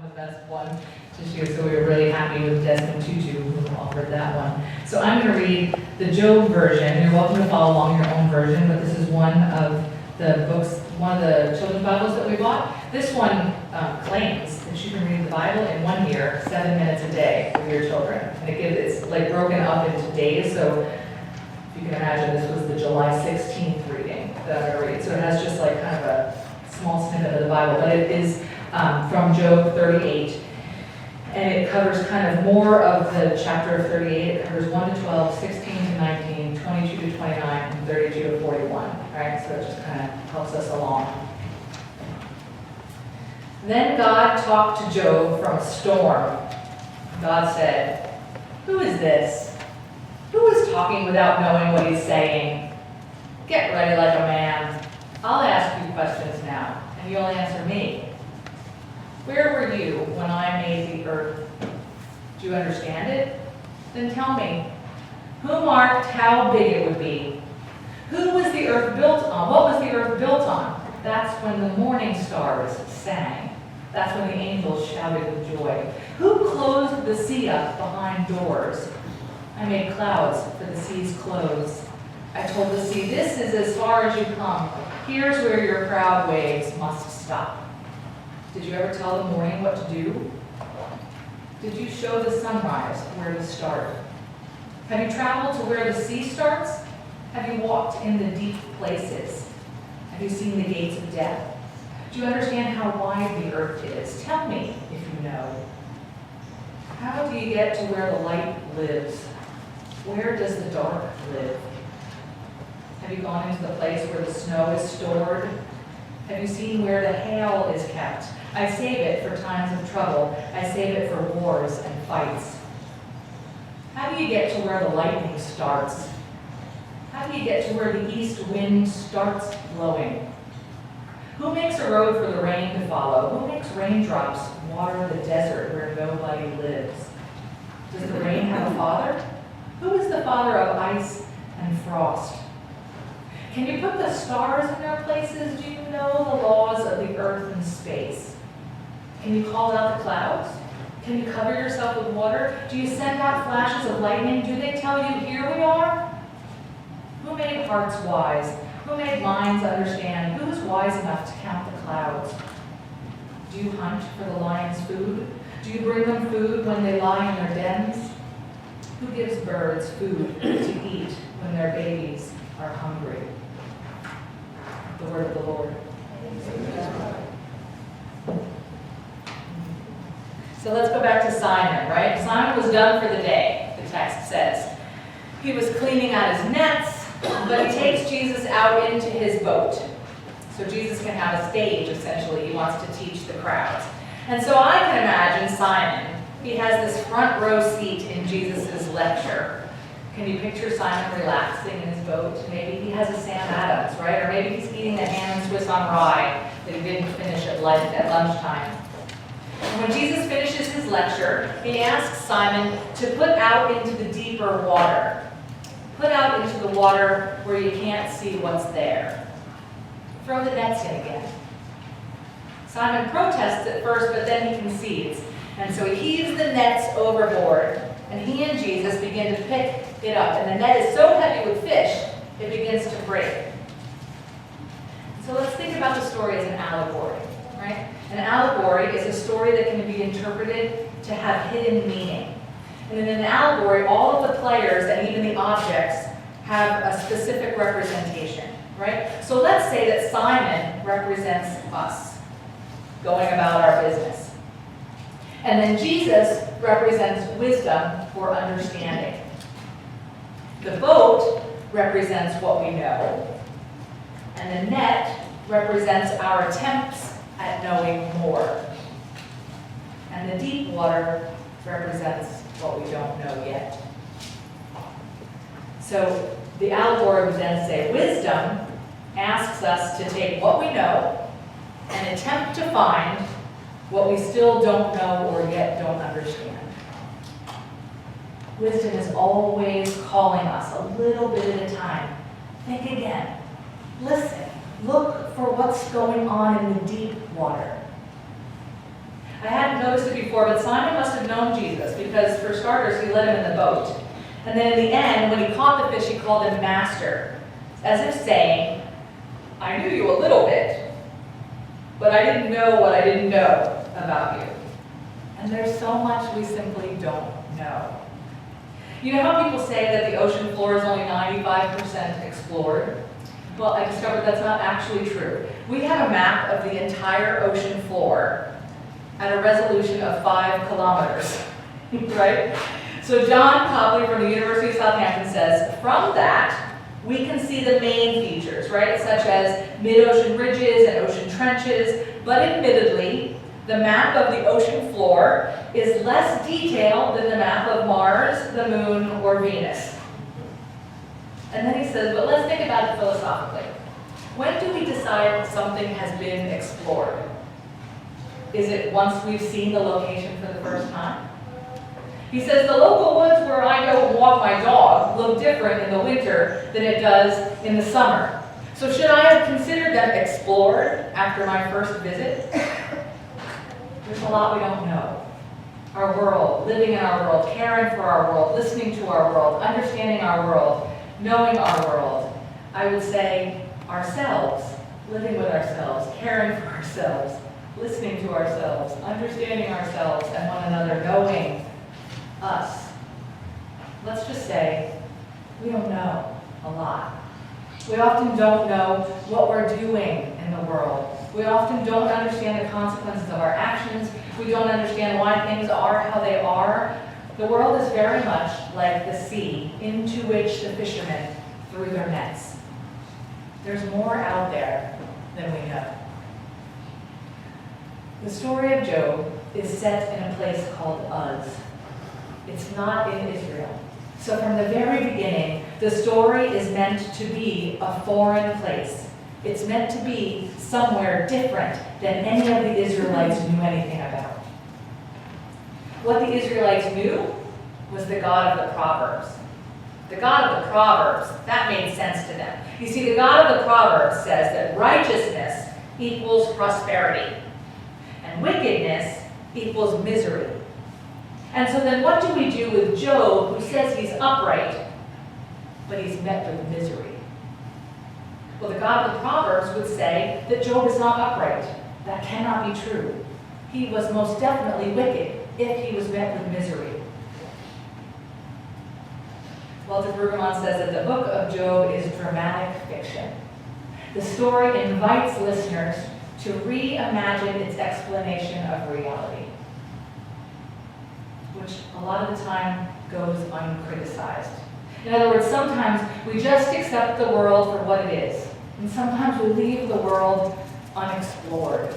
the best one to share, so we were really happy with Desmond Tutu who offered that one. So I'm going to read the Job version. You're welcome to follow along your own version, but this is one of the books, one of the children's Bibles that we bought. This one claims that you can read the Bible in 1 year, 7 minutes a day with your children. And it's like broken up into days, so if you can imagine, this was the July 16th reading that I'm going to read. So it has just like kind of a small snippet of the Bible, but it is from Job 38. And it covers kind of more of the chapter of 38. It covers 1 to 12, 16 to 19, 22 to 29, and 32 to 41. Right? So it just kind of helps us along. Then God talked to Job from a storm. God said, "Who is this? Who is talking without knowing what he's saying? Get ready like a man. I'll ask you questions now, and you'll answer me. Where were you when I made the earth? Do you understand it? Then tell me, who marked how big it would be? Who was the earth built on? What was the earth built on? That's when the morning stars sang. That's when the angels shouted with joy. Who closed the sea up behind doors? I made clouds for the sea's clothes. I told the sea, this is as far as you come. Here's where your proud waves must stop. Did you ever tell the morning what to do? Did you show the sunrise where to start? Have you traveled to where the sea starts? Have you walked in the deep places? Have you seen the gates of death? Do you understand how wide the earth is? Tell me if you know. How do you get to where the light lives? Where does the dark live? Have you gone into the place where the snow is stored? Have you seen where the hail is kept? I save it for times of trouble. I save it for wars and fights. How do you get to where the lightning starts? How do you get to where the east wind starts blowing? Who makes a road for the rain to follow? Who makes raindrops water the desert where nobody lives? Does the rain have a father? Who is the father of ice and frost? Can you put the stars in their places? Do you know the laws of the earth and space? Can you call out the clouds? Can you cover yourself with water? Do you send out flashes of lightning? Do they tell you, here we are? Who made hearts wise? Who made minds understand? Who is wise enough to count the clouds? Do you hunt for the lion's food? Do you bring them food when they lie in their dens? Who gives birds food to eat when their babies are hungry? The word of the Lord. So let's go back to Simon, right? Simon was done for the day, the text says. He was cleaning out his nets, but he takes Jesus out into his boat. So Jesus can have a stage, essentially. He wants to teach the crowds. And so I can imagine Simon. He has this front row seat in Jesus' lecture. Can you picture Simon relaxing in his boat? Maybe he has a Sam Adams, right? Or maybe he's eating a ham and Swiss on rye that he didn't finish at lunchtime. And when Jesus finishes his lecture, he asks Simon to put out into the deeper water. Put out into the water where you can't see what's there. Throw the nets in again. Simon protests at first, but then he concedes. And so he heaves the nets overboard, and he and Jesus begin to pick it up. And the net is so heavy with fish, it begins to break. So let's think about the story as an allegory, right? An allegory is a story that can be interpreted to have hidden meaning. And in an allegory, all of the players and even the objects have a specific representation, right? So let's say that Simon represents us, going about our business. And then Jesus represents wisdom or understanding. The boat represents what we know. And the net represents our attempts at knowing more. And the deep water represents what we don't know yet. So the allegory would then say, wisdom asks us to take what we know and attempt to find what we still don't know or yet don't understand. Wisdom is always calling us a little bit at a time. Think again. Listen. Look for what's going on in the deep water. I hadn't noticed it before, but Simon must have known Jesus because, for starters, he led him in the boat. And then in the end, when he caught the fish, he called him Master, as if saying, I knew you a little bit, but I didn't know what I didn't know about you. And there's so much we simply don't know. You know how people say that the ocean floor is only 95% explored? Well, I discovered that's not actually true. We have a map of the entire ocean floor at a resolution of 5 kilometers, right? So John Copley from the University of Southampton says, from that, we can see the main features, right? Such as mid-ocean ridges and ocean trenches, but admittedly, the map of the ocean floor is less detailed than the map of Mars, the Moon, or Venus. And then he says, but let's think about it philosophically. When do we decide something has been explored? Is it once we've seen the location for the first time? He says, the local woods where I go and walk my dog look different in the winter than it does in the summer. So should I have considered them explored after my first visit? There's a lot we don't know. Our world, living in our world, caring for our world, listening to our world, understanding our world, knowing our world. I would say ourselves, living with ourselves, caring for ourselves, listening to ourselves, understanding ourselves and one another, knowing us. Let's just say we don't know a lot. We often don't know what we're doing in the world. We often don't understand the consequences of our actions. We don't understand why things are how they are. The world is very much like the sea into which the fishermen threw their nets. There's more out there than we know. The story of Job is set in a place called Uz. It's not in Israel. So from the very beginning, the story is meant to be a foreign place. It's meant to be somewhere different than any of the Israelites knew anything about. What the Israelites knew was the God of the Proverbs. The God of the Proverbs, that made sense to them. You see, the God of the Proverbs says that righteousness equals prosperity, and wickedness equals misery. And so then what do we do with Job, who says he's upright, but he's met with misery? Well, the God of the Proverbs would say that Job is not upright. That cannot be true. He was most definitely wicked if he was met with misery. Walter Brueggemann says that the book of Job is dramatic fiction. The story invites listeners to reimagine its explanation of reality, which a lot of the time goes uncriticized. In other words, sometimes we just accept the world for what it is, and sometimes we leave the world unexplored.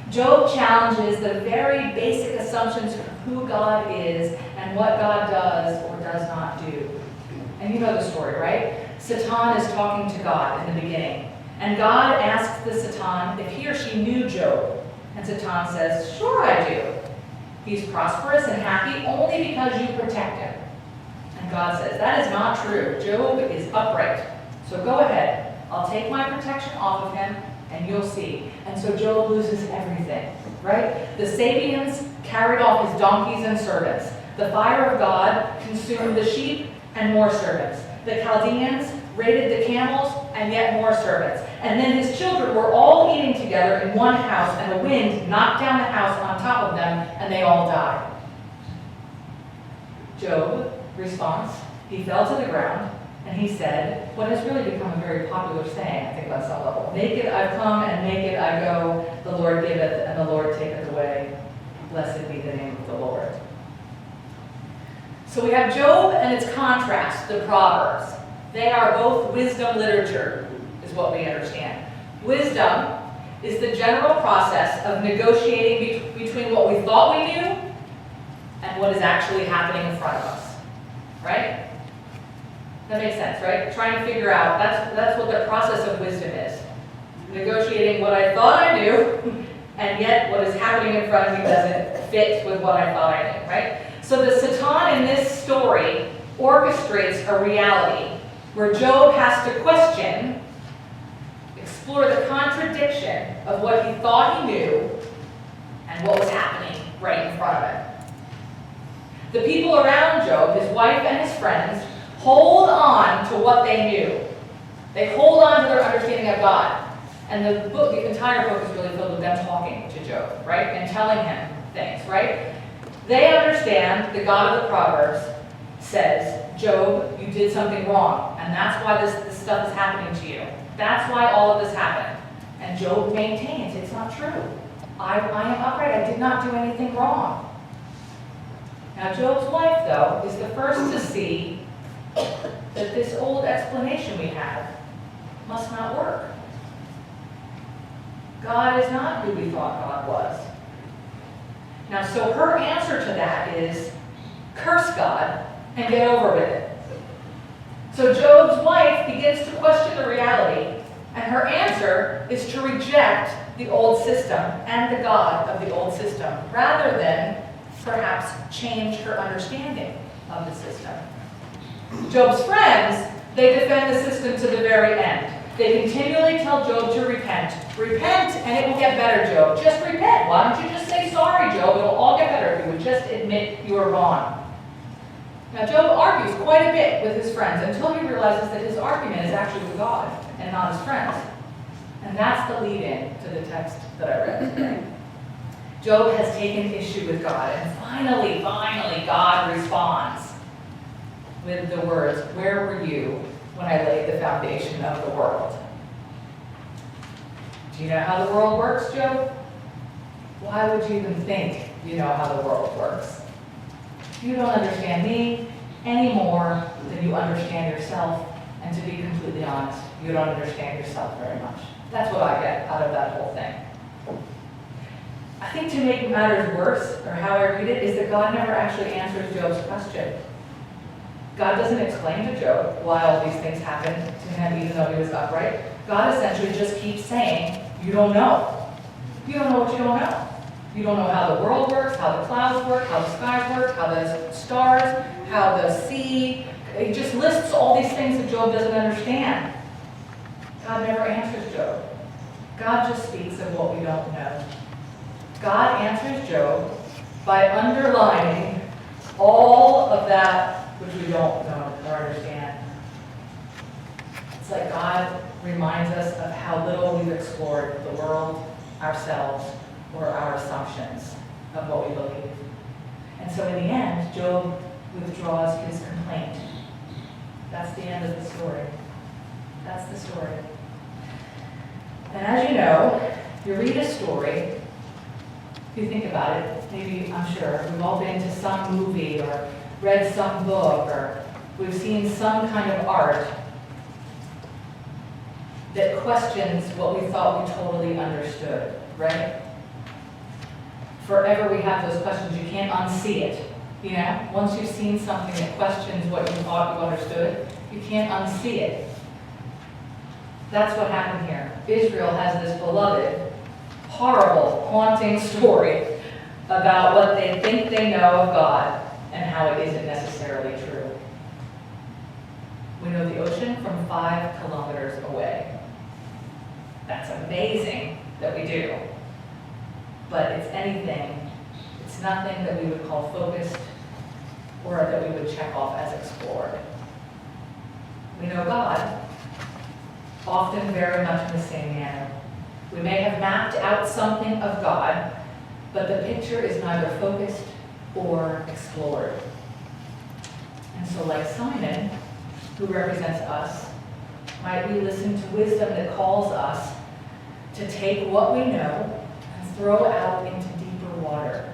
Job challenges the very basic assumptions of who God is and what God does or does not do. And you know the story, right? Satan is talking to God in the beginning, and God asks the Satan if he or she knew Job. And Satan says, sure I do. He's prosperous and happy only because you protect him. And God says, that is not true. Job is upright. So go ahead. I'll take my protection off of him, and you'll see. And so Job loses everything, right? The Sabians carried off his donkeys and servants. The fire of God consumed the sheep and more servants. The Chaldeans raided the camels and yet more servants. And then his children were all eating together in one house, and the wind knocked down the house on top of them, and they all died. Job responds, he fell to the ground, and he said, what has really become a very popular saying, I think on some level, naked I've come, and naked I go, the Lord giveth, and the Lord taketh away. Blessed be the name of the Lord. So we have Job and its contrast, the Proverbs. They are both wisdom literature, is what we understand. Wisdom is the general process of negotiating between what we thought we knew and what is actually happening in front of us, right? That makes sense, right? Trying to figure out, that's what the process of wisdom is. Negotiating what I thought I knew, and yet what is happening in front of me doesn't fit with what I thought I knew, right? So the Satan in this story orchestrates a reality where Job has to question, explore the contradiction of what he thought he knew and what was happening right in front of him. The people around Job, his wife and his friends, hold on to what they knew. They hold on to their understanding of God. And the entire book is really filled with them talking to Job, right? And telling him things, right? They understand the God of the Proverbs says, Job, you did something wrong, and that's why this stuff is happening to you. That's why all of this happened. And Job maintains it's not true. I am upright. I did not do anything wrong. Now, Job's wife, though, is the first to see that this old explanation we have must not work. God is not who we thought God was. Now, so her answer to that is curse God and get over with it. So Job's wife begins to question the reality, and her answer is to reject the old system and the God of the old system, rather than perhaps change her understanding of the system. Job's friends, they defend the system to the very end. They continually tell Job to repent. Repent and it will get better, Job. Just repent. Why don't you just say sorry, Job? It'll all get better if you would just admit you were wrong. Now, Job argues quite a bit with his friends until he realizes that his argument is actually with God and not his friends. And that's the lead-in to the text that I read today. Job has taken issue with God, and finally, God responds with the words, "Where were you when I laid the foundation of the world?" Do you know how the world works, Job? Why would you even think you know how the world works? You don't understand me any more than you understand yourself, and to be completely honest, you don't understand yourself very much. That's what I get out of that whole thing. I think to make matters worse, or how I read it, is that God never actually answers Job's question. God doesn't explain to Job why all these things happened to him even though he was upright. God essentially just keeps saying, you don't know. You don't know what you don't know. You don't know how the world works, how the clouds work, how the skies work, how the stars, how the sea. It just lists all these things that Job doesn't understand. God never answers Job. God just speaks of what we don't know. God answers Job by underlining all of that which we don't know or understand. It's like God reminds us of how little we've explored the world, ourselves, or our assumptions of what we believe. And so in the end, Job withdraws his complaint. That's the end of the story. That's the story. And as you know, you read a story, if you think about it, maybe, I'm sure, we've all been to some movie or read some book or we've seen some kind of art that questions what we thought we totally understood, right? Forever we have those questions. You can't unsee it. You know, once you've seen something that questions what you thought you understood, you can't unsee it. That's what happened here. Israel has this beloved, horrible, haunting story about what they think they know of God and how it isn't necessarily true. We know the ocean from 5 kilometers away. That's amazing that we do. But it's nothing that we would call focused or that we would check off as explored. We know God, often very much in the same manner. We may have mapped out something of God, but the picture is neither focused or explored. And so like Simon, who represents us, might we listen to wisdom that calls us to take what we know and throw out into deeper water.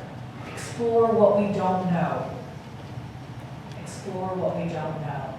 Explore what we don't know. Explore what we don't know.